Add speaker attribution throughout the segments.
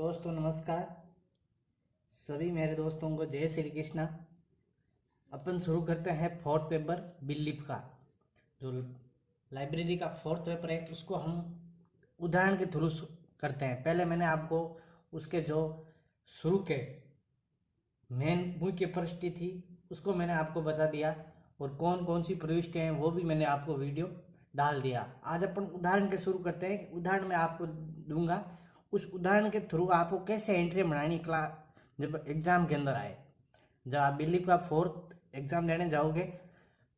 Speaker 1: दोस्तों नमस्कार। सभी मेरे दोस्तों को जय श्री कृष्णा। अपन शुरू करते हैं फोर्थ पेपर बिलीफ का। जो लाइब्रेरी का फोर्थ पेपर है उसको हम उदाहरण के थ्रू करते हैं। पहले मैंने आपको उसके जो शुरू के मेन मुख्य प्रविष्टि थी उसको मैंने आपको बता दिया और कौन कौन सी प्रविष्टियाँ हैं वो भी मैंने आपको वीडियो डाल दिया। आज अपन उदाहरण के शुरू करते हैं। उदाहरण मैं आपको दूंगा, उस उदाहरण के थ्रू आपको कैसे एंट्री बनानी क्लास जब एग्जाम के अंदर आए। जब आप बिलीफ का फोर्थ एग्जाम देने जाओगे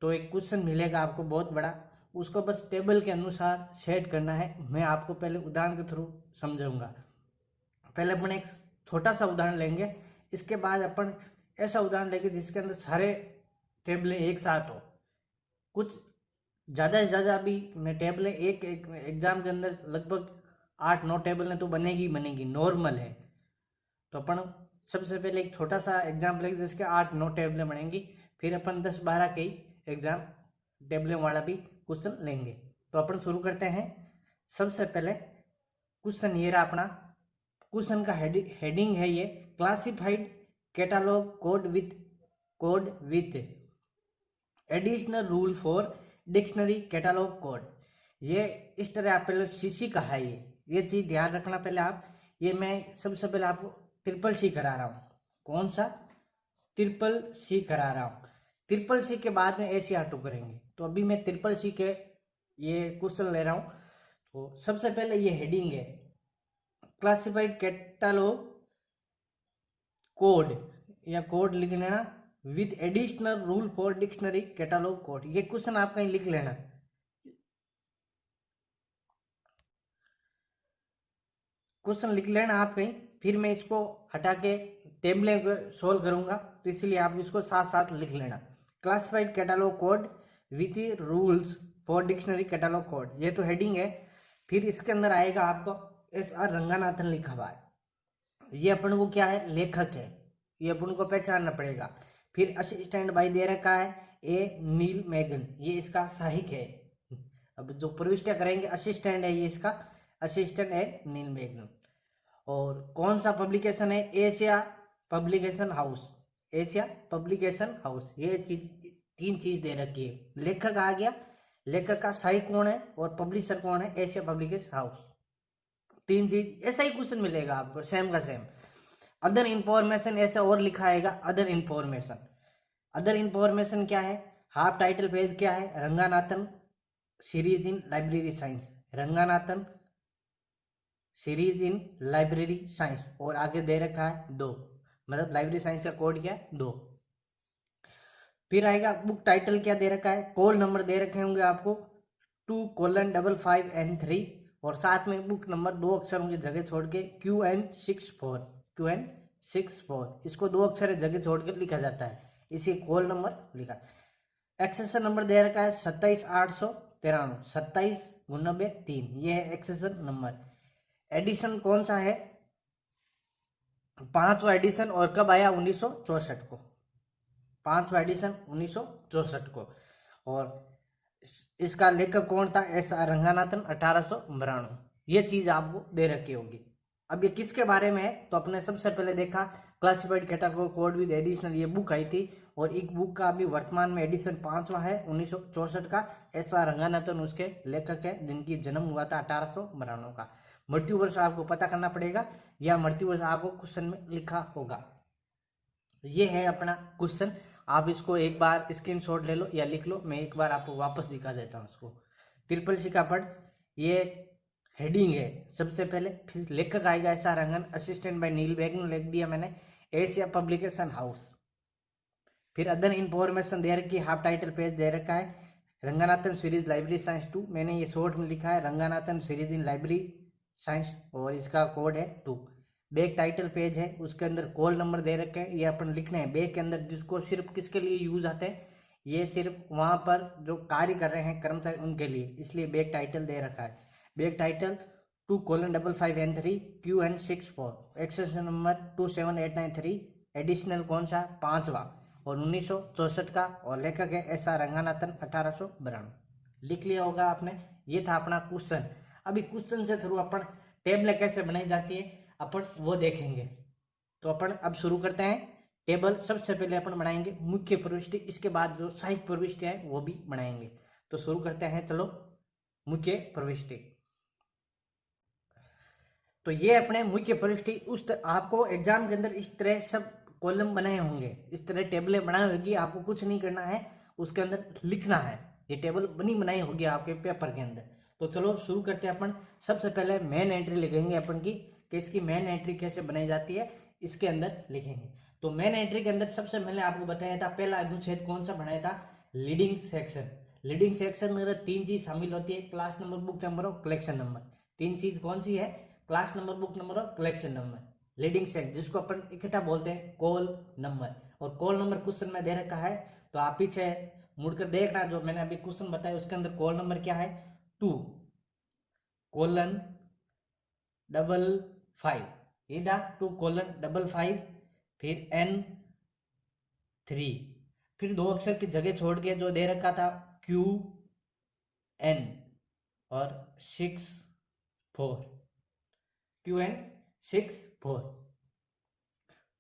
Speaker 1: तो एक क्वेश्चन मिलेगा आपको बहुत बड़ा, उसको बस टेबल के अनुसार सेट करना है। मैं आपको पहले उदाहरण के थ्रू समझाऊंगा। पहले अपन एक छोटा सा उदाहरण लेंगे, इसके बाद अपन ऐसा उदाहरण लेंगे जिसके अंदर सारे टेबलें एक साथ हो। कुछ ज़्यादा से ज़्यादा अभी मैं टेबलें एक एग्जाम के अंदर लगभग 8-9 टेबलें तो बनेगी बनेगी, नॉर्मल है। तो अपन सबसे पहले एक छोटा सा एग्जाम लेंगे जिसके 8-9 टेबलें बनेंगी, फिर अपन 10-12 के एग्जाम टेबलें वाला भी क्वेश्चन लेंगे। तो अपन शुरू करते हैं। सबसे पहले क्वेश्चन ये रहा अपना। क्वेश्चन का हेडिंग है ये, classified catalogue code with additional rule for dictionary catalogue code. ये इस तरह आप पहले सीसी का है, ये चीज ध्यान रखना। पहले आप ये मैं सबसे पहले आपको ट्रिपल सी करा रहा हूँ। कौन सा? ट्रिपल सी करा रहा हूँ। ट्रिपल सी के बाद में ACR2 करेंगे। तो अभी मैं ट्रिपल सी के ये क्वेश्चन ले रहा हूँ। तो सबसे पहले ये हेडिंग है, क्लासिफाइड कैटालॉग कोड या कोड लिख लेना with additional rule for dictionary catalogue code. ये क्वेश्चन आप कहीं लिख लेना। क्वेश्चन लिख लेना आप कहीं, फिर मैं इसको हटा के टेबलें को सोल्व करूंगा, तो इसलिए आप इसको साथ साथ लिख लेना। Classified catalogue code with rules for dictionary catalogue code, ये तो हेडिंग है। फिर इसके अंदर आएगा आपको SR रंगानाथन लिखा हुआ है। ये अपन को क्या है? लेखक है, ये अपन को पहचानना पड़ेगा। फिर असिस्टेंट बाई दे रखा है A नील मैगन, ये इसका सहायक है। अब जो प्रविष्टियां करेंगे असिस्टेंट है, ये इसका असिस्टेंट है नील मैगन। और कौन सा पब्लिकेशन है? Asia publication house, Asia publication house. ये चीज तीन चीज दे रखी है। लेखक आ गया, लेखक का सहायक कौन है और पब्लिशर कौन है? Asia publication house. तीन चीज, ऐसा ही क्वेश्चन मिलेगा आपको सेम का सेम। अदर इंफॉर्मेशन ऐसा और लिखा आएगा, अदर इंफॉर्मेशन। अदर इंफॉर्मेशन क्या है? हाफ टाइटल पेज क्या है? Ranganathan series in library science, Ranganathan series in library science. और आगे दे रखा है 2, मतलब लाइब्रेरी साइंस का कोड क्या है? 2। फिर आएगा बुक टाइटल क्या दे रखा है? कॉल नंबर दे रखे होंगे आपको 2:55N3, और साथ में बुक नंबर 2 अक्षरों की जगह छोड़ के QN64, इसको 2 अक्षर जगह छोड़ के लिखा जाता है, इसे कॉल नंबर लिखा। एक्सेशन नंबर दे रखा है 27893, 27/3, ये है एक्सेशन नंबर। एडिशन कौन सा है? 5वां एडिशन, और कब आया? 1964 को, 5वां एडिशन 1964 को। और इसका लेखक कौन था? SR रंगानाथन, 1892। ये चीज आपको दे रखी होगी। अब ये किसके बारे में है? तो अपने सबसे पहले देखा classified catalogue code with additional, ये बुक आई थी, और एक बुक का अभी वर्तमान में एडिशन 5वां है 1964 का। SR रंगानाथन उसके लेखक है, जिनकी जन्म हुआ था 1892 का। मृत्यु वर्ष आपको पता करना पड़ेगा, या मृत्यु वर्ष आपको क्वेश्चन में लिखा होगा। ये है अपना क्वेश्चन। आप इसको एक बार स्क्रीनशॉट ले लो या लिख लो, मैं एक बार आपको वापस दिखा देता हूँ इसको। ट्रिपल सी का पढ़, ये हेडिंग है सबसे पहले। फिर लेखक आएगा SR रंगन, असिस्टेंट बाय नील मैगन लिख दिया मैंने, एशिया पब्लिकेशन हाउस। फिर अदर इंफॉर्मेशन दे रखी, हाफ टाइटल पेज दे रखा है रंगानाथन सीरीज लाइब्रेरी साइंस 2, मैंने ये शॉर्ट में लिखा है Ranganathan series in library science, और इसका कोड है 2। बैक टाइटल पेज है, उसके अंदर कॉल नंबर दे रखे हैं, ये अपन लिखने हैं बैक के अंदर, जिसको सिर्फ किसके लिए यूज आते हैं? ये सिर्फ वहां पर जो कार्य कर रहे हैं कर्मचारी उनके लिए, इसलिए बैक टाइटल दे रखा है। Back title 2:55N3 QN64, accession number 27893, additional कौन सा? 5वां, और 1964 का, और लेखक है SR रंगानाथन, 1892। लिख लिया होगा आपने। ये था अपना क्वेश्चन। अभी क्वेश्चन से थ्रू अपन टेबलें कैसे बनाई जाती है अपन वो देखेंगे। तो अपन अब शुरू करते हैं। टेबल सबसे पहले अपन बनाएंगे मुख्य प्रविष्टि, इसके बाद जो सहायक प्रविष्टि है वो भी बनाएंगे। तो शुरू करते हैं, चलो मुख्य प्रविष्टि। तो ये अपने मुख्य प्रविष्टि आपको एग्जाम के अंदर इस तरह सब कॉलम बनाए होंगे, इस तरह टेबलें बनाई होगी। आपको कुछ नहीं करना है, उसके अंदर लिखना है। ये टेबल बनी बनाई होगी आपके पेपर के अंदर। तो चलो शुरू करते हैं अपन। सबसे पहले मेन एंट्री लिखेंगे अपन की, कि इसकी मेन एंट्री कैसे बनाई जाती है, इसके अंदर लिखेंगे। तो मेन एंट्री के अंदर सबसे पहले आपको बताया था, पहला अनुच्छेद कौन सा बनाया था, लीडिंग सेक्शन। लीडिंग सेक्शन में 3 चीज शामिल होती है, क्लास नंबर, बुक नंबर और कलेक्शन नंबर। 3 चीज कौन सी है, क्लास नंबर, बुक नंबर और कलेक्शन नंबर। लीडिंग सेक्शन जिसको अपन इकट्ठा बोलते हैं कॉल नंबर। और कॉल नंबर क्वेश्चन में दे रखा है, तो आप पीछे मुड़कर देखना, जो मैंने अभी क्वेश्चन बताया उसके अंदर कॉल नंबर क्या है, 2:55, ये था 2:55, फिर N3, फिर 2 अक्षर की जगह छोड़ के जो दे रखा था QN और 64, QN64,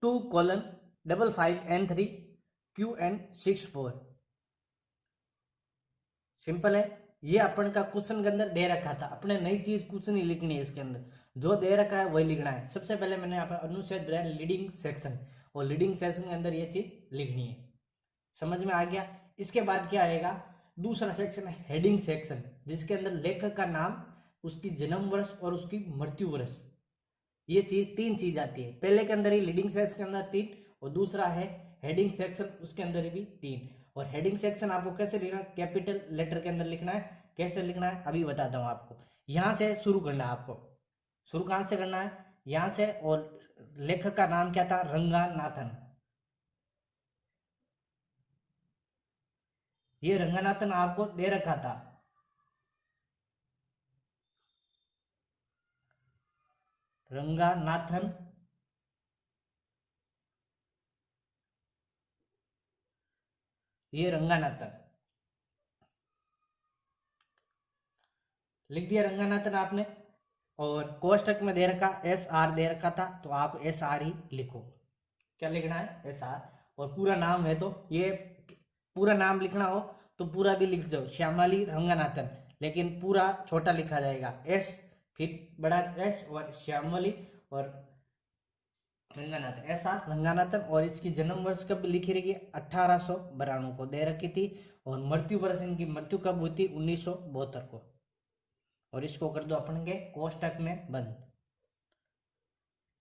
Speaker 1: 2:55N3 QN64। सिंपल है। ये अपन का क्वेश्चन के अंदर दे रखा था, अपने नई चीज कुछ नहीं लिखनी है इसके अंदर, जो दे रखा है वही लिखना है। सबसे पहले मैंने यहाँ पर अनुच्छेद दिया लीडिंग सेक्शन, और लीडिंग सेक्शन के अंदर ये चीज लिखनी है। समझ में आ गया। इसके बाद क्या आएगा, दूसरा सेक्शन है हेडिंग सेक्शन, जिसके अंदर लेखक का नाम, उसकी जन्म वर्ष और उसकी मृत्यु वर्ष, ये चीज 3 चीज आती है। पहले के अंदर ही लीडिंग सेक्शन के अंदर 3, और दूसरा है हेडिंग सेक्शन, उसके अंदर भी 3। और हेडिंग सेक्शन आपको कैसे लिखना है, कैपिटल लेटर के अंदर लिखना है। कैसे लिखना है अभी बताता हूँ आपको। यहां से शुरू करना है आपको। शुरू कहां से करना है, यहां से। और लेखक का नाम क्या था, रंगानाथन। ये रंगानाथन आपको दे रखा था, रंगानाथन। ये रंगानाथन लिख दिया, रंगानाथन आपने। और कोष्टक में दे रखा SR दे रखा था, तो आप SR ही लिखो। क्या लिखना है, SR। और पूरा नाम है, तो ये पूरा नाम लिखना हो तो पूरा भी लिख दो, श्यामली रंगनाथन। लेकिन पूरा छोटा लिखा जाएगा, S फिर बड़ा S और श्यामली और रंगनाथन, SR रंगनाथन। और इसकी जन्म वर्ष कब लिखी रही, 1892 को दे रखी थी। और मृत्यु वर्ष, इनकी मृत्यु कब हुई थी, 1972 को। और इसको कर दो अपन के कोष्टक में बंद।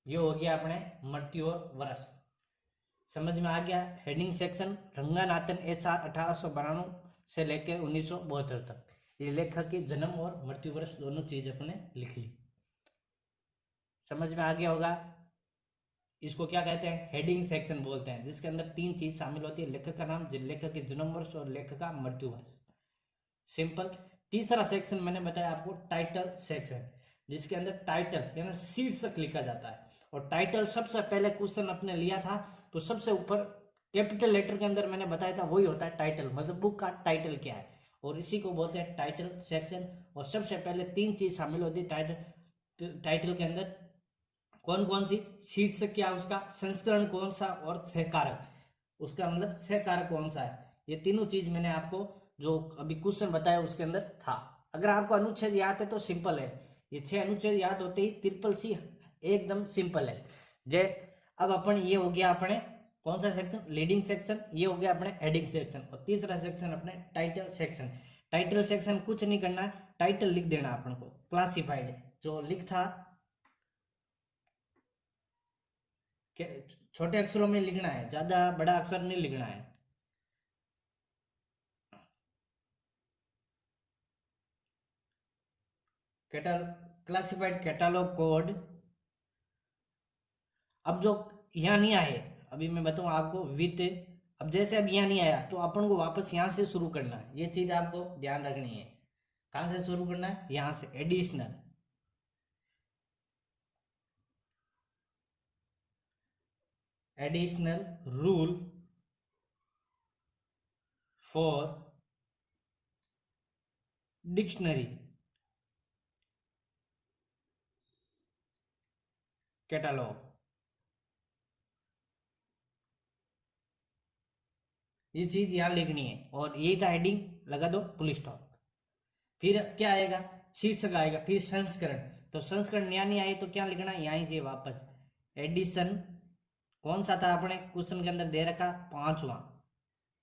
Speaker 1: ये हो गया अपने मृत्यु और वर्ष। समझ में आ गया। हेडिंग सेक्शन रंगानाथन SR 1892 से लेकर 1972 तक, ये लेखक के जन्म और मृत्यु वर्ष दोनों चीज अपने लिख ली। समझ में आ गया होगा। इसको क्या कहते हैं, हेडिंग सेक्शन बोलते हैं, जिसके अंदर 3 चीज शामिल होती है, लेखक का नाम, लेखक के जन्म वर्ष और लेखक का मृत्यु वर्ष। सिंपल। तीसरा सेक्शन मैंने बताया आपको, टाइटल सेक्शन, जिसके अंदर टाइटल यानी शीर्षक लिखा जाता है। और टाइटल सबसे पहले क्वेश्चन अपने लिया था, तो सबसे ऊपर कैपिटल लेटर के अंदर मैंने बताया था, वही होता है टाइटल, मतलब बुक का टाइटल क्या है, और इसी को बोलते हैं टाइटल सेक्शन। और सबसे पहले 3 चीज शामिल होती है टाइटल के अंदर। कौन कौन सी, शीर्षक क्या, उसका संस्करण कौन सा, और सहकारक, उसका मतलब सहकारक कौन सा है। ये तीनों चीज मैंने आपको जो अभी क्वेश्चन बताया उसके अंदर था। अगर आपको अनुच्छेद याद है तो सिंपल है, ये 6 अनुच्छेद याद होते ही CCC एकदम सिंपल है। जे अब अपन, ये हो गया अपने कौन सा सेक्शन, लीडिंग सेक्शन, ये हो गया अपने हेडिंग सेक्शन। और तीसरा सेक्शन अपने टाइटल सेक्शन। टाइटल सेक्शन कुछ नहीं करना है, टाइटल लिख देना अपन को, क्लासिफाइड जो लिख था, छोटे अक्षरों में लिखना है, ज्यादा बड़ा अक्षर नहीं लिखना है। Classified catalogue code. अब जो यहाँ नहीं आए, अभी मैं बताऊँ आपको विथ, अब जैसे अब यहाँ नहीं आया तो अपन को वापस यहाँ से शुरू करना है, ये चीज आपको ध्यान रखनी है। कहाँ से शुरू करना है, यहाँ से additional, additional rule for dictionary. Catalogue, ये चीज यहाँ लिखनी है और यही था हेडिंग, लगा दो फुल स्टॉप। फिर क्या आएगा, शीर्षक आएगा, फिर संस्करण, तो संस्करण यहाँ नहीं आए तो क्या लिखना है, यहीं से वापस एडिशन, कौन सा था अपने क्वेश्चन के अंदर दे रखा,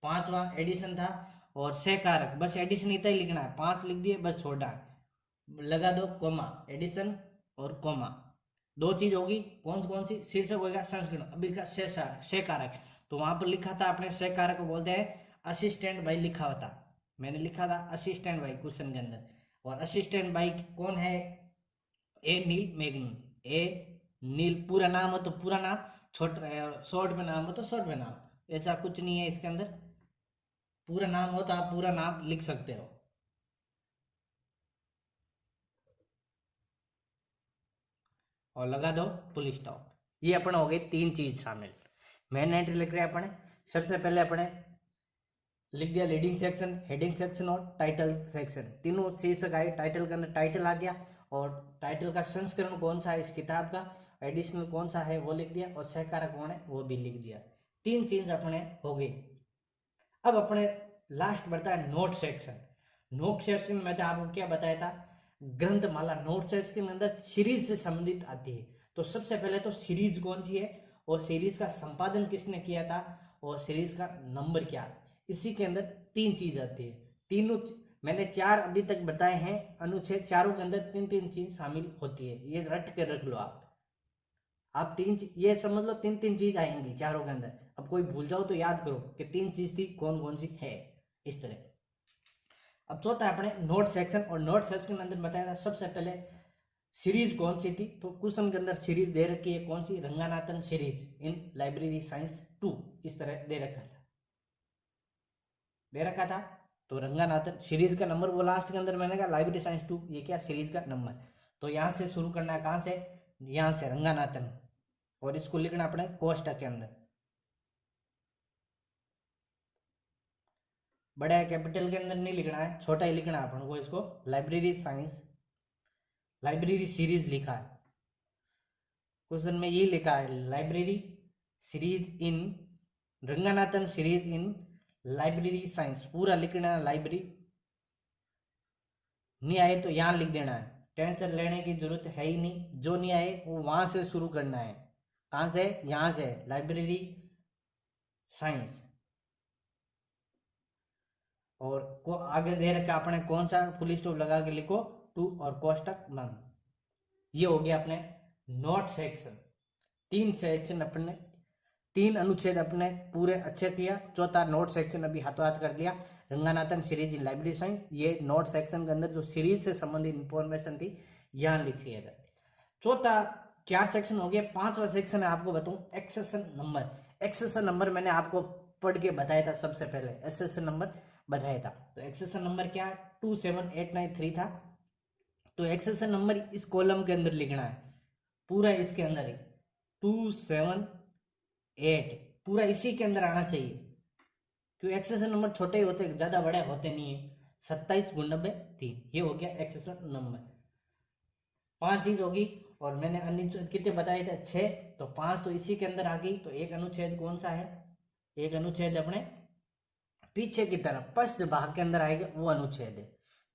Speaker 1: पांचवा एडिशन था, और सहकारक, बस एडिशन इतना ही लिखना है, 5 लिख दिए बस छोटा है, लगा दो कोमा, एडिशन और कोमा, दो चीज होगी, कौन कौन सी, शीर्षक होगा संस्करण, अभी का सहकारक, तो वहां पर लिखा था अपने सहकारक को बोलते हैं असिस्टेंट भाई, लिखा हुआ था, मैंने लिखा था असिस्टेंट भाई क्वेश्चन के अंदर, और असिस्टेंट भाई कौन है, ए नील मैग्नम, ए नील, पूरा नाम हो तो पूरा नाम, शॉर्ट में नाम हो तो शॉर्ट में नाम, ऐसा कुछ नहीं है इसके अंदर, पूरा नाम हो तो आप पूरा नाम लिख सकते हो। और लगा दो फुल स्टॉप। ये अपने हो गए 3 चीज शामिल। मेन एंट्री लिख रहे हैं अपने, सबसे पहले अपने लिख दिया लीडिंग सेक्शन, हेडिंग सेक्शन और टाइटल सेक्शन, तीनों शीर्षक आए, टाइटल के अंदर टाइटल आ गया, और टाइटल का संस्करण कौन सा है इस किताब का, एडिशनल कौन सा है वो लिख दिया, और सहकारक कौन है वो भी लिख दिया, 3 चीज अपने हो गई। अब अपने लास्ट बढ़ता है नोट सेक्शन। नोट सेक्शन में तो आपको क्या बताया था, ग्रंथमाला नोट सेक्शन के अंदर सीरीज से संबंधित आती है, तो सबसे पहले तो सीरीज कौन सी है, और सीरीज का संपादन किसने किया था, और सीरीज का नंबर क्या है, इसी के अंदर 3 चीज आती है। तीनों मैंने 4 अभी तक बताए हैं अनुच्छेद, चारों के अंदर 3 चीज शामिल होती है, ये रट के रख लो आप 3 ये समझ लो 3 चीज आएंगी चारों के अंदर, अब कोई भूल जाओ तो याद करो कि 3 चीज थी, कौन कौन सी है, इस तरह। अब चौथा अपने नोट सेक्शन, और नोट सेक्शन के अंदर बताया था सबसे पहले सीरीज कौन सी थी, तो क्वेश्चन के अंदर सीरीज दे रखी है कौन सी, Ranganathan series in library science 2, इस तरह दे रखा था, तो रंगानाथन सीरीज का नंबर वो लास्ट के अंदर मैंने कहा लाइब्रेरी साइंस 2, ये क्या सीरीज का नंबर, तो यहां से शुरू करना है, कहां से, यहां से रंगानाथन, और इसको लिखना अपने कोष्टक के अंदर, बड़ा कैपिटल के अंदर नहीं लिखना है, छोटा ही लिखना है अपन को, इसको लाइब्रेरी साइंस, लाइब्रेरी सीरीज लिखा है क्वेश्चन में, ये लिखा है library series in, Ranganathan series in library science, पूरा लिखना है लाइब्रेरी, नहीं आए तो यहां लिख देना है, टेंशन लेने की जरूरत है ही नहीं, जो नहीं आए वो वहां से शुरू करना है, कहां से, यहां से लाइब्रेरी साइंस, और को आगे दे रखा अपने कौन सा, फुल स्टॉप लगा के लिखो 2 और कोष्टक बंद, ये हो गया अपने नोट सेक्शन। 3 सेक्शन अपने, 3 अनुच्छेद अपने पूरे अच्छे किया, चौथा नोट सेक्शन अभी हाथों हाथ कर दिया, Ranganathan series in library science, ये नोट सेक्शन के अंदर जो सीरीज से संबंधित इंफॉर्मेशन थी यहां लिखी है। चौथा 4 सेक्शन हो गया, 5वां सेक्शन है आपको बताऊं एक्सेशन नंबर। एक्सेशन नंबर मैंने आपको पढ़ के बताया था, सबसे पहले एक्सेशन नंबर बताया था, तो एक्सेशन नंबर क्या है, 27893 था, तो एक्सेशन नंबर इस कॉलम के अंदर लिखना है, पूरा इसके अंदर ही 278 पूरा इसी के अंदर आना चाहिए, क्योंकि एक्सेशन नंबर छोटे ही होते, ज्यादा बड़े होते नहीं है, 27×93, ये हो गया एक्सेशन नंबर। 5 चीज होगी, और मैंने अनुच्छेद कितने बताए थे, 6, तो 5 तो इसी के अंदर आ गई, तो एक अनुच्छेद कौन सा है, एक अनुच्छेद अपने पीछे की तरफ पश्च भाग के अंदर आएगा, वो अनुच्छेद है,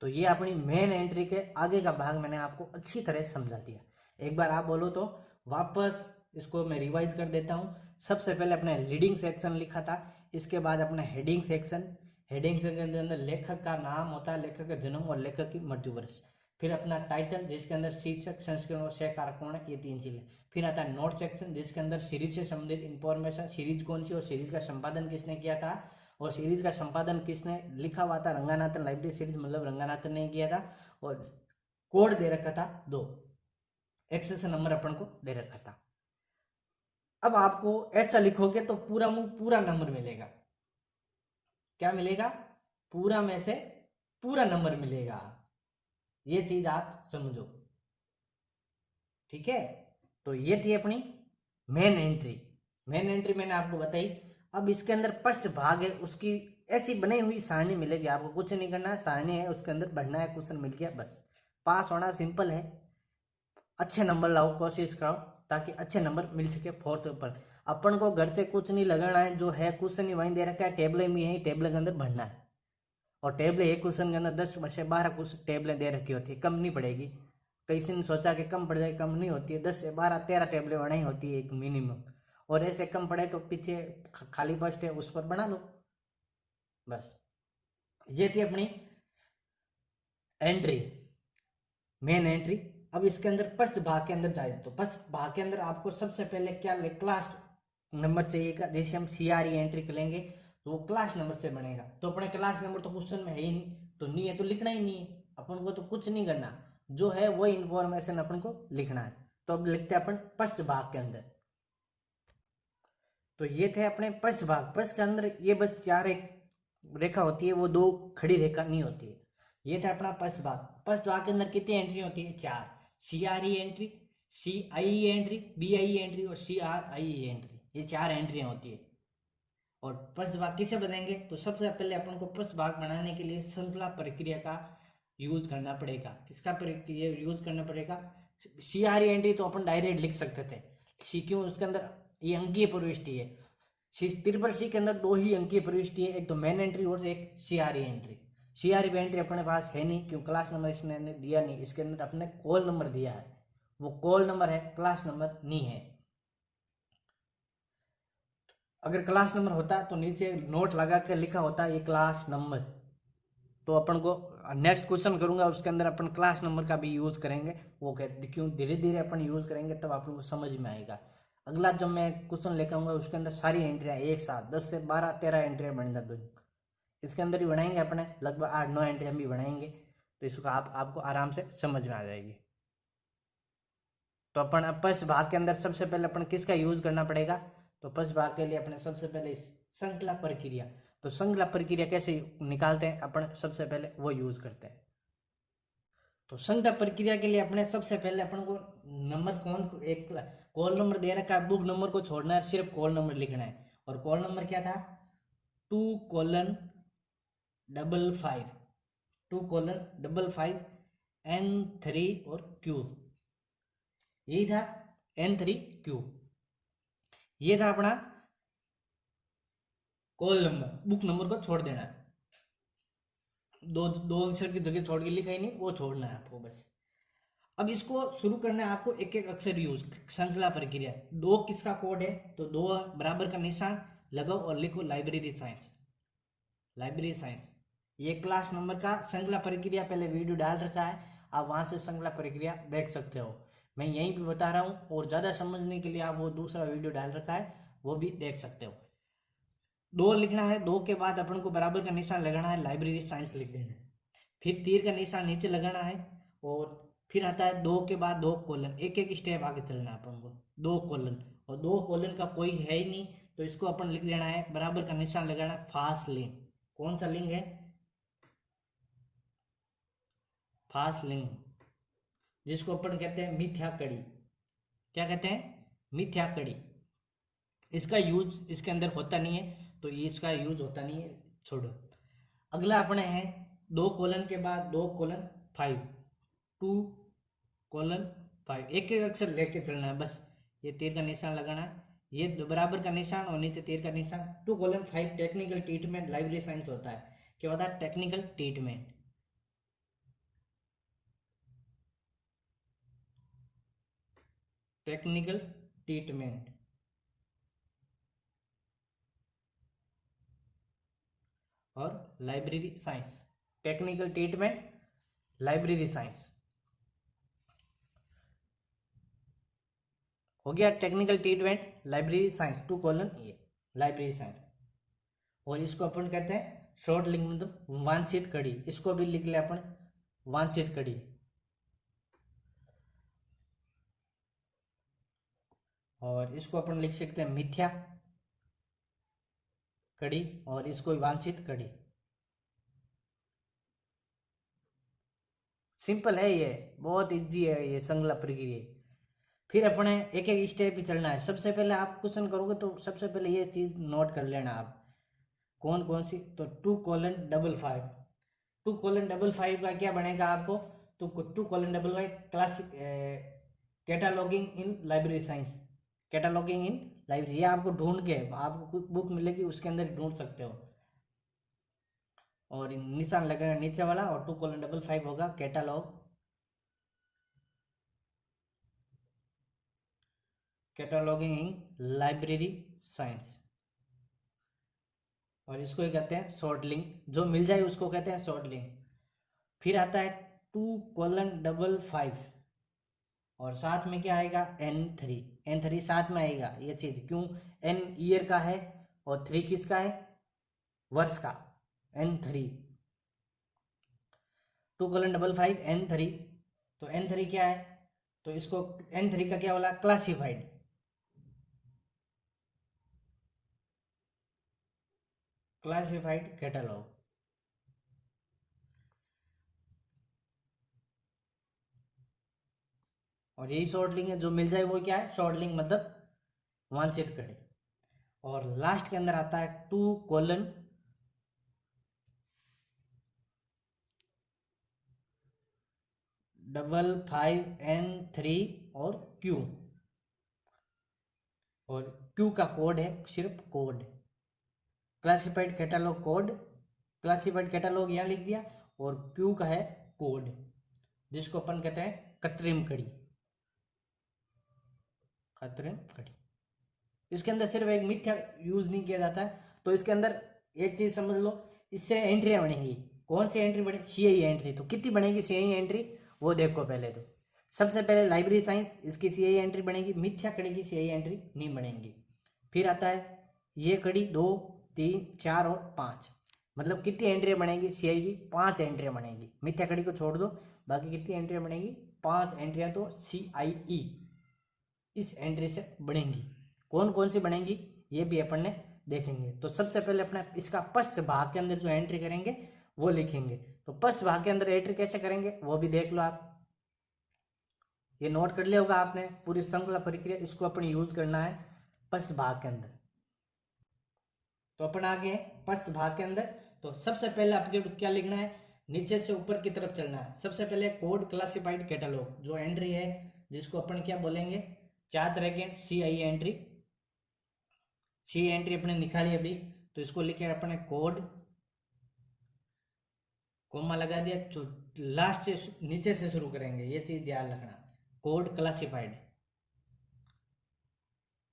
Speaker 1: तो ये अपनी मेन एंट्री के आगे का भाग मैंने आपको अच्छी तरह समझा दिया। एक बार आप बोलो तो वापस इसको मैं रिवाइज कर देता हूँ। सबसे पहले अपने लीडिंग सेक्शन लिखा था, इसके बाद अपने हेडिंग सेक्शन, हेडिंग सेक्शन के अंदर लेखक का नाम होता है, लेखक का जन्म और लेखक की मृत्यु वर्ष, फिर अपना टाइटल जिसके अंदर शीर्षक, संस्करण और सहकारक कौन है, ये 3 चीजें, फिर आता है नोट सेक्शन जिसके अंदर सीरीज से संबंधित इंफॉर्मेशन, सीरीज कौन सी और सीरीज का संपादन किसने किया था, और सीरीज का संपादन किसने लिखा हुआ था, रंगानाथन लाइब्रेरी सीरीज, मतलब रंगानाथन ने किया था, और कोड दे रखा था 2, एक्सेशन नंबर अपन को दे रखा था। अब आपको ऐसा लिखोगे तो पूरा नंबर मिलेगा, क्या मिलेगा, पूरा में से पूरा नंबर मिलेगा, ये चीज आप समझो, ठीक है। तो ये थी अपनी मेन एंट्री, मेन एंट्री मैंने आपको बताई। अब इसके अंदर पश्च भाग है, उसकी ऐसी बनी हुई सारणी मिलेगी, आपको कुछ नहीं करना है, सारणी है उसके अंदर बढ़ना है, क्वेश्चन मिल गया, बस पास होना सिंपल है, अच्छे नंबर लाओ, कोशिश करो, ताकि अच्छे नंबर मिल सके फोर्थ पेपर। अपन को घर से कुछ नहीं लगाना है, जो है क्वेश्चन ही वहीं दे रखा है, टेबलें भी यहीं टेबल के अंदर भरना है। और टेबलें एक क्वेश्चन के अंदर 10 से 12 क्वेश्चन टेबलें दे रखी होती है, कम नहीं पड़ेगी। किसी ने सोचा कि कम पड़ जाए, कम नहीं होती है, 10 से 12 13 टेबलें बनाई होती है एक मिनिमम। और ऐसे कम पड़े तो पीछे खाली बस्ट है उस पर बना लो बस। ये थी अपनी एंट्री, मेन एंट्री। अब इसके अंदर फर्स्ट भाग के अंदर जाए तो फर्स्ट भाग के अंदर आपको सबसे पहले क्या क्लास नंबर चाहिएगा। जैसे हम CRE एंट्री करेंगे तो वो क्लास नंबर से बनेगा। तो अपने क्लास नंबर तो क्वेश्चन में है ही नहीं, तो नहीं है तो लिखना ही नहीं है, अपन को तो कुछ नहीं करना, जो है वो इन्फॉर्मेशन अपन को लिखना है। तो अब लिखते हैं अपन फर्स्ट भाग के अंदर। तो ये थे अपने फर्स्ट भाग। फर्स्ट के अंदर ये बस 4 एक रेखा होती है, वो 2 खड़ी रेखा नहीं होती है। ये था अपना फर्स्ट भाग। फर्स्ट भाग के अंदर कितनी एंट्री होती है? 4। CRE entry, CIE entry, BIE entry और CRIE एंट्री, ये 4 एंट्रियां होती है। और फर्स्ट भाग किसे बनाएंगे? तो सबसे पहले अपन को फर्स्ट भाग बनाने के लिए श्रृंखला प्रक्रिया का यूज करना पड़ेगा। किसका प्रक्रिया यूज करना पड़ेगा? CRE एंट्री तो अपन डायरेक्ट लिख सकते थे, क्यों? उसके अंदर ये अंकीय प्रविष्टि है। ट्रिपल सी के अंदर 2 ही अंकीय प्रविष्टि है, एक तो मेन एंट्री और एक CRE एंट्री। CRE एंट्री अपने पास है नहीं, क्यों? क्लास नंबर इसने दिया नहीं, इसके अंदर अपने कॉल नंबर दिया है, वो कॉल नंबर है, क्लास नंबर नहीं है। अगर क्लास नंबर होता तो नीचे नोट लगा कर लिखा होता ये क्लास नंबर। तो अपन को नेक्स्ट क्वेश्चन करूंगा उसके अंदर अपन क्लास नंबर का भी यूज करेंगे। वो कहते क्यों धीरे धीरे अपन यूज करेंगे तब अपन को समझ में आएगा। अगला जब मैं क्वेश्चन लेकर आऊंगा उसके अंदर सारी एंट्रियां एक साथ 10 से 12 13 एंट्रियां बन जाती हैं। इसके अंदर ही बनाएंगे अपने लगभग 8-9 एंट्रियां भी बनाएंगे, तो इसको आपको आराम से समझ में आ जाएगी। तो अपन फर्स्ट भाग के अंदर सबसे पहले अपन किसका यूज करना पड़ेगा? तो फर्स्ट भाग के लिए अपने सबसे पहले श्रृंखला प्रक्रिया। तो श्रृंखला प्रक्रिया कैसे निकालते हैं अपन? सबसे पहले वो यूज करते हैं। तो श्रृंखला प्रक्रिया के लिए अपने सबसे पहले अपन को नंबर एक कॉल नंबर दे रखा है, बुक नंबर को छोड़ना है, सिर्फ कॉल नंबर लिखना है। और कॉल नंबर क्या था? 2:55 2:55 N3 और Q, यही था N3Q। ये था अपना कॉल नंबर, बुक नंबर को छोड़ देना है, दो अक्षर की जगह छोड़ के लिखा ही नहीं, वो छोड़ना है आपको बस। अब इसको शुरू करना है आपको एक एक अक्षर यूज, श्रृंखला प्रक्रिया। 2 किसका कोड है? तो 2 बराबर का निशान लगाओ और लिखो लाइब्रेरी साइंस। लाइब्रेरी साइंस ये क्लास नंबर का श्रृंखला प्रक्रिया पहले वीडियो डाल रखा है, आप वहां से श्रृंखला प्रक्रिया देख सकते हो। मैं यहीं पे बता रहा हूँ, और ज्यादा समझने के लिए आप वो दूसरा वीडियो डाल रखा है, वो भी देख सकते हो। 2 लिखना है, 2 के बाद अपन को बराबर का निशान लगाना है, लाइब्रेरी साइंस लिख देना है। फिर तीर का निशान नीचे लगाना है, और फिर आता है 2 के बाद 2 कोलन, एक एक स्टेप आगे चलना है अपन को। 2 कोलन, और 2 कोलन का कोई है ही नहीं, तो इसको अपन लिख लेना है, बराबर का निशान लगाना है, फास्ट लिंक। कौन सा लिंक है? फास्ट लिंक, जिसको अपन कहते हैं मिथ्या कड़ी। क्या कहते हैं? मिथ्या कड़ी। इसका यूज इसके अंदर होता नहीं है, तो इसका यूज होता नहीं है, छोड़ो। अगला अपने है 2 कोलन के बाद 2:5 2:5, एक एक अक्षर लेके चलना है बस। ये तीर का निशान लगाना है, ये बराबर का निशान और नीचे तीर का निशान। 2:5 टेक्निकल ट्रीटमेंट लाइब्रेरी साइंस होता है। क्या होता है? Technical treatment. टेक्निकल ट्रीटमेंट और library science. Technical treatment, library science हो गया। Technical treatment, library science, 2 colon ये लाइब्रेरी साइंस। और इसको अपन कहते हैं शॉर्ट लिंक, मतलब वांछित कड़ी। इसको भी लिख ले अपन, वांछित कड़ी। और इसको अपन लिख सकते हैं मिथ्या कड़ी, और इसको वांछित कड़ी। सिंपल है ये, बहुत इजी है ये श्रृंखला प्रक्रिया। फिर अपने एक एक स्टेप ही चलना है। सबसे पहले आप क्वेश्चन करोगे तो सबसे पहले ये चीज नोट कर लेना आप, कौन कौन सी। तो 2:55 2:55 का क्या बनेगा आपको? तो 2:55 classic cataloguing in library science, cataloguing in library, ये आपको ढूंढ के आपको बुक मिलेगी उसके अंदर ढूंढ सकते हो। और निशान लगेगा नीचे वाला और 2:55 होगा कैटालॉग, कैटालॉगिंग इन लाइब्रेरी साइंस। और इसको ही कहते हैं शॉर्ट लिंक, जो मिल जाए उसको कहते हैं शॉर्ट लिंक। फिर आता है 2:55 और साथ में क्या आएगा N3, N3 साथ में आएगा। ये चीज क्यों, N ईयर का है और 3 किसका है, वर्ष का, N3 2:55 N3। तो N3 क्या है, तो इसको N3 का क्या बोला, क्लासिफाइड, क्लासिफाइड कैटलॉग। और यही शॉर्ट लिंक है, जो मिल जाए वो क्या है शॉर्ट लिंक, मतलब वांछित करें। और लास्ट के अंदर आता है 2:55 N3 और Q। और Q का कोड है सिर्फ code, classified catalogue code, classified catalogue यहाँ लिख दिया। और Q का है कोड, जिसको अपन कहते हैं कृत्रिम कड़ी, कृत्रिम कड़ी। इसके अंदर सिर्फ एक मिथ्या यूज नहीं किया जाता है। तो इसके अंदर एक चीज समझ लो, इससे एंट्रियां बनेंगी। कौन सी एंट्री बनेगी, सीआई एंट्री। तो कितनी बनेगी सीआई एंट्री, वो देखो पहले। तो सबसे पहले लाइब्रेरी साइंस, इसकी सीआई एंट्री बनेगी, मिथ्या कड़ी की सीआई एंट्री नहीं बनेगी। फिर आता है ये कड़ी 2, 3, 4 और 5, मतलब कितनी एंट्री बनेगी सीआई की, 5 एंट्रियां बनेगी। मिथ्या कड़ी को छोड़ दो, बाकी कितनी एंट्रियां बनेगी, 5 एंट्रियां तो सीआईई इस एंट्री से बनेंगी। कौन कौन सी बनेंगी ये भी अपन ने देखेंगे। तो सबसे पहले अपना इसका पश्च भाग के अंदर जो एंट्री करेंगे वो लिखेंगे। तो पश्च भाग के अंदर एंट्री कैसे करेंगे वो भी देख लो आप, ये नोट कर लिया होगा आपने। पूरी श्रृंखला प्रक्रिया इसको अपन यूज करना है पश्च भाग के अंदर। तो अपन आगे पश्च भाग के अंदर, तो सबसे पहले आपके क्या लिखना है, नीचे से ऊपर की तरफ चलना है। सबसे पहले कोड क्लासिफाइड कैटलॉग जो एंट्री है, जिसको अपन क्या बोलेंगे, 4 तरह के सीआई एंट्री, सी एंट्री अपने निकाली अभी। तो इसको लिखे अपने कोड, कोमा लगा दिया, लास्ट से नीचे से शुरू करेंगे, ये चीज ध्यान रखना। कोड क्लासिफाइड,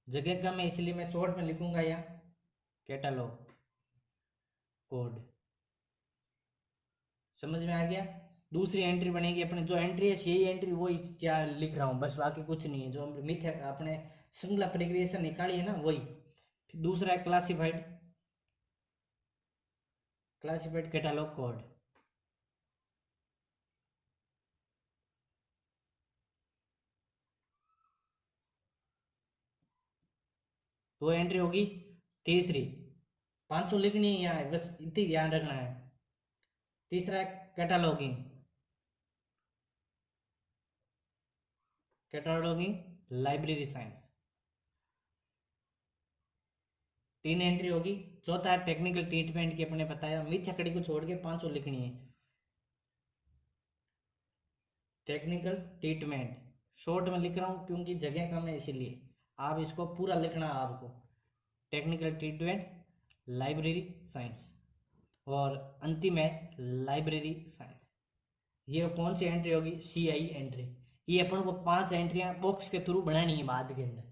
Speaker 1: जगह कम है इसलिए मैं शॉर्ट में लिखूंगा यहाँ कैटलॉग कोड। समझ में आ गया। दूसरी एंट्री बनेगी अपने, जो एंट्री है सी एंट्री वो क्या लिख रहा हूँ बस, बाकी कुछ नहीं है। जो मिथ्या अपने श्रृंखला प्रक्रिया से निकाली है ना वही। दूसरा है क्लासिफाइड, क्लासिफाइड कैटलॉग कोड। तो एंट्री होगी तीसरी, 500 लिखनी है यहाँ, बस इतनी ध्यान रखना है। तीसरा है cataloguing, cataloguing library science, 3 entry होगी। चौथा है टेक्निकल ट्रीटमेंट की, अपने बताया मिथ्या कड़ी को छोड़ के 500 लिखनी है। टेक्निकल ट्रीटमेंट शॉर्ट में लिख रहा हूँ क्योंकि जगह कम है इसीलिए, आप इसको पूरा लिखना है आपको। टेक्निकल ट्रीटमेंट लाइब्रेरी साइंस, और अंतिम है लाइब्रेरी साइंस। ये कौन सी एंट्री होगी, सीआई एंट्री। ये अपन को 5 एंट्रियां बॉक्स के थ्रू बनानी है बाद के अंदर,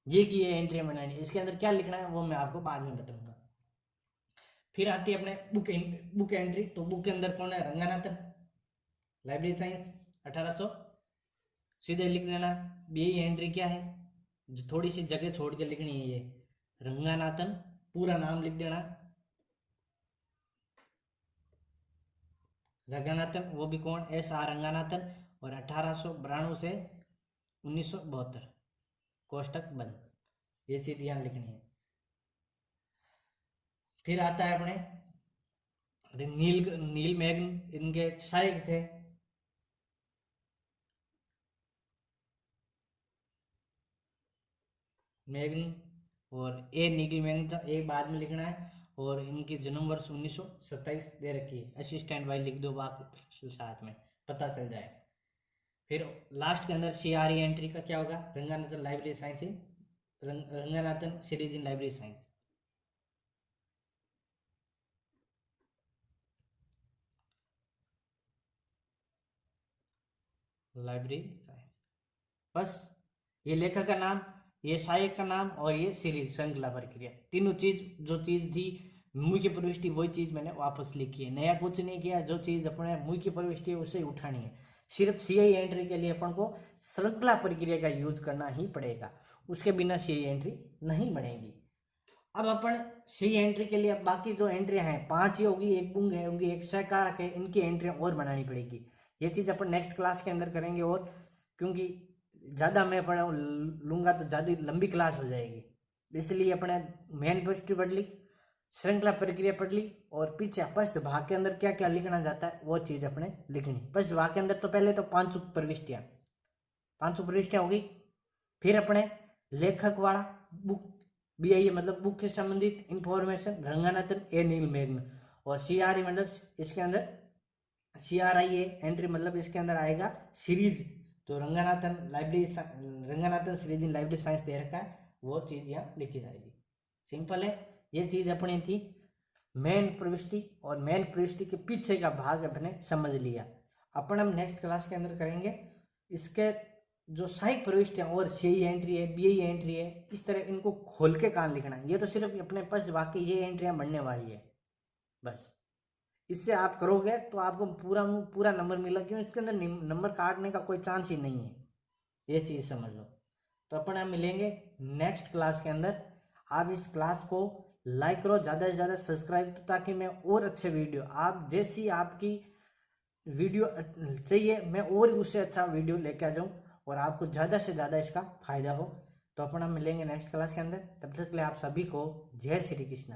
Speaker 1: ये की ये एंट्रियां बनानी है। इसके अंदर क्या लिखना है वो मैं आपको बाद में बताऊंगा। फिर आती है अपने बुक एंट्री। तो बुक के अंदर कौन है, रंगानाथन, लाइब्रेरी साइंस 1800, सीधे लिख देना। यही एंट्री क्या है, जो थोड़ी सी जगह छोड़ के लिखनी है, ये रंगानाथन, पूरा नाम लिख देना रंगानाथन, वो भी कौन, S.R. रंगानाथन, और 1892 से 1972, कोष्टक बंद, ये चीज ध्यान लिखनी है। फिर आता है अपने नील मैग्न, इनके सहायक थे। मैग्न और ए नील मैग्न था, एक बाद में लिखना है। और इनकी जन्म वर्ष 1927 दे रखी है, असिस्टेंट वाइज लिख दो बाकी साथ में पता चल जाए। फिर लास्ट के अंदर CRE एंट्री का क्या होगा, Ranganathan library science in Ranganathan series in library science. Library science, बस ये लेखक का नाम, ये सहायक का नाम और ये सीरीज श्रृंखला प्रक्रिया, तीनों चीज जो चीज थी मुख्य प्रविष्टि वही चीज मैंने वापस लिखी है, नया कुछ नहीं किया। जो चीज अपने मुख्य प्रविष्टि है उसे ही उठानी है। सिर्फ CI एंट्री के लिए अपन को श्रृंखला प्रक्रिया का यूज करना ही पड़ेगा, उसके बिना CI एंट्री नहीं बनेगी। अब अपन CI एंट्री के लिए बाकी जो एंट्रियां हैं 5 ही होगी, एक बुंग है होगी, एक सकारक है, इनकी एंट्रियां और बनानी पड़ेगी। ये चीज अपन नेक्स्ट क्लास के अंदर करेंगे, और क्योंकि ज़्यादा मैं पढ़ लूँगा तो ज़्यादा लंबी क्लास हो जाएगी, इसलिए अपने मेन प्रविष्टि पढ़ ली, श्रृंखला प्रक्रिया पढ़ ली, और पीछे पश्च भाग के अंदर क्या क्या लिखना जाता है वो चीज़ अपने लिखनी। पश्च भाग के अंदर तो पहले तो 5 प्रविष्टियाँ होगी, फिर अपने लेखक वाला बुक BIA मतलब बुक से संबंधित इंफॉर्मेशन रंगानाथन ए नीलमेघन, और CRE मतलब इसके अंदर CRI एंट्री मतलब इसके अंदर आएगा सीरीज, तो Ranganathan series in library science दे रखा है, वो चीज यहाँ लिखी जाएगी। सिंपल है, ये चीज अपनी थी मेन प्रविष्टि, और मेन प्रविष्टि के पीछे का भाग अपने समझ लिया। अपन हम नेक्स्ट क्लास के अंदर करेंगे इसके जो सहायक प्रविष्टियां और CI एंट्री है, BI एंट्री है, इस तरह इनको खोल के कहाँ लिखना है। ये तो सिर्फ अपने पास वाकई ये एंट्रियां बनने वाली है, बस इससे आप करोगे तो आपको पूरा नंबर मिला, क्यों इसके अंदर नंबर काटने का कोई चांस ही नहीं है, ये चीज़ समझ लो। तो अपन हम मिलेंगे नेक्स्ट क्लास के अंदर। आप इस क्लास को लाइक करो, ज़्यादा से ज़्यादा सब्सक्राइब, तो ताकि मैं और अच्छे वीडियो आप जैसी आपकी वीडियो चाहिए मैं और उससे अच्छा वीडियो लेके आ जाऊँ, और आपको ज़्यादा से ज़्यादा इसका फायदा हो। तो अपन हम मिलेंगे नेक्स्ट क्लास के अंदर, तब तक के लिए आप सभी को जय श्री कृष्ण।